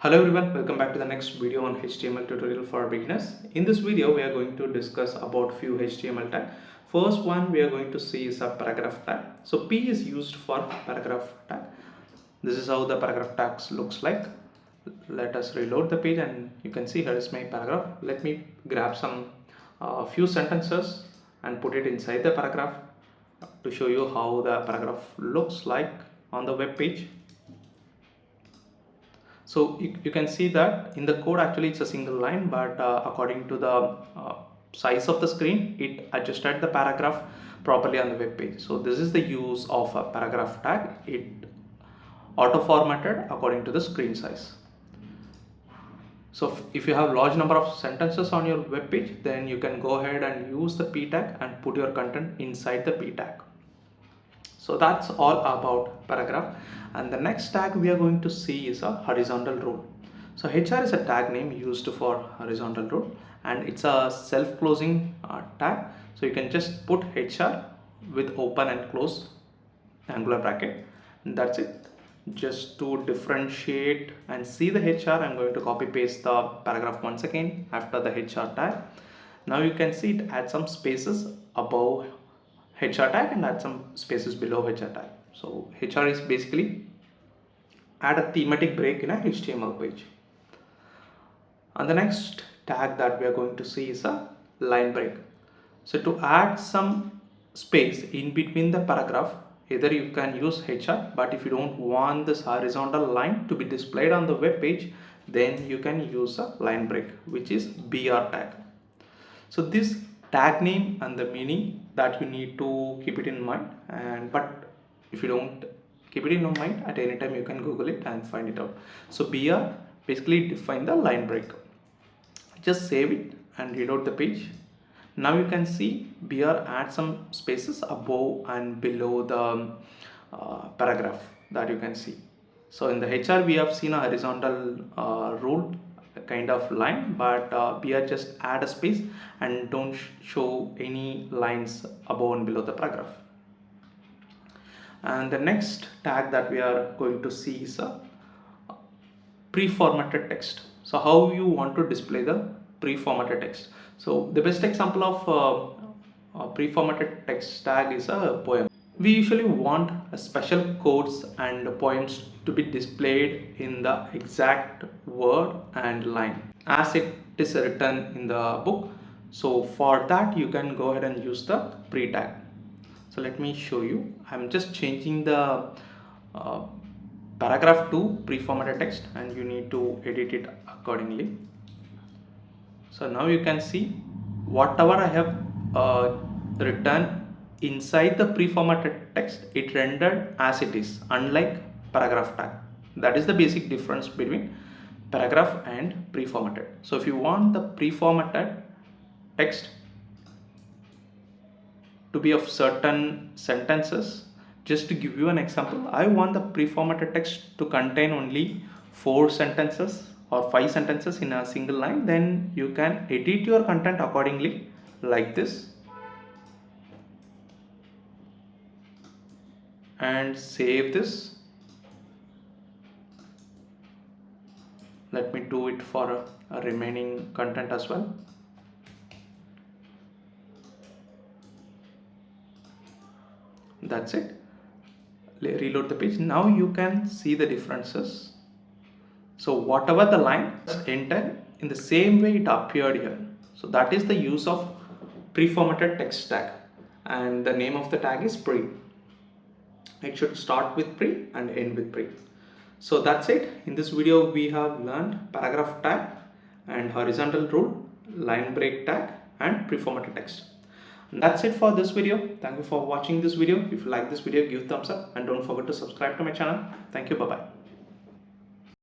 Hello everyone, welcome back to the next video on HTML tutorial for beginners. In this video, we are going to discuss about few HTML tag. First one we are going to see is a paragraph tag. So P is used for paragraph tag. This is how the paragraph tags looks like. Let us reload the page and you can see here is my paragraph. Let me grab some few sentences and put it inside the paragraph to show you how the paragraph looks like on the web page. So you can see that in the code actually it's a single line, but according to the size of the screen, it adjusted the paragraph properly on the web page. So this is the use of a paragraph tag. It auto formatted according to the screen size. So if you have large number of sentences on your web page, then you can go ahead and use the p tag and put your content inside the p tag. So that's all about paragraph. And the next tag we are going to see is a horizontal rule. So HR is a tag name used for horizontal rule, and it's a self-closing tag. So you can just put HR with open and close angular bracket, and that's it. Just to differentiate and see the HR, I'm going to copy paste the paragraph once again after the HR tag. Now you can see it adds some spaces above HR tag and add some spaces below HR tag. So HR is basically add a thematic break in a HTML page. And the next tag that we are going to see is a line break. So to add some space in between the paragraph, either you can use HR, but if you don't want this horizontal line to be displayed on the web page, then you can use a line break, which is BR tag. So this tag name and the meaning that you need to keep it in mind, but if you don't keep it in your mind, at any time you can Google it and find it out. So BR basically define the line break. Just save it and reload the page. Now you can see BR add some spaces above and below the paragraph that you can see. So in the HR we have seen a horizontal rule kind of line, but BR just add a space and don't show any lines above and below the paragraph. And the next tag that we are going to see is a pre-formatted text. So how you want to display the pre-formatted text. So the best example of pre-formatted text tag is a poem. We usually want a special quotes and poems to be displayed in the exact word and line as it is written in the book. So for that you can go ahead and use the pre tag. So let me show you. I'm just changing the paragraph to pre-formatted text, and you need to edit it accordingly. So now you can see whatever I have written inside the pre-formatted text, it rendered as it is, unlike paragraph tag. That is the basic difference between paragraph and pre-formatted. So if you want the pre-formatted text to be of certain sentences, just to give you an example, I want the pre-formatted text to contain only 4 sentences or 5 sentences in a single line. Then you can edit your content accordingly like this and save this. Let me do it for a remaining content as well. That's it. Reload the page. Now you can see the differences. So whatever the line entered, in the same way it appeared here. So that is the use of pre-formatted text tag, and the name of the tag is pre. It should start with pre and end with pre. So that's it. In this video we have learned paragraph tag and horizontal rule, line break tag, and pre-formatted text. And that's it for this video. Thank you for watching this video. If you like this video, give thumbs up and don't forget to subscribe to my channel. Thank you. Bye bye.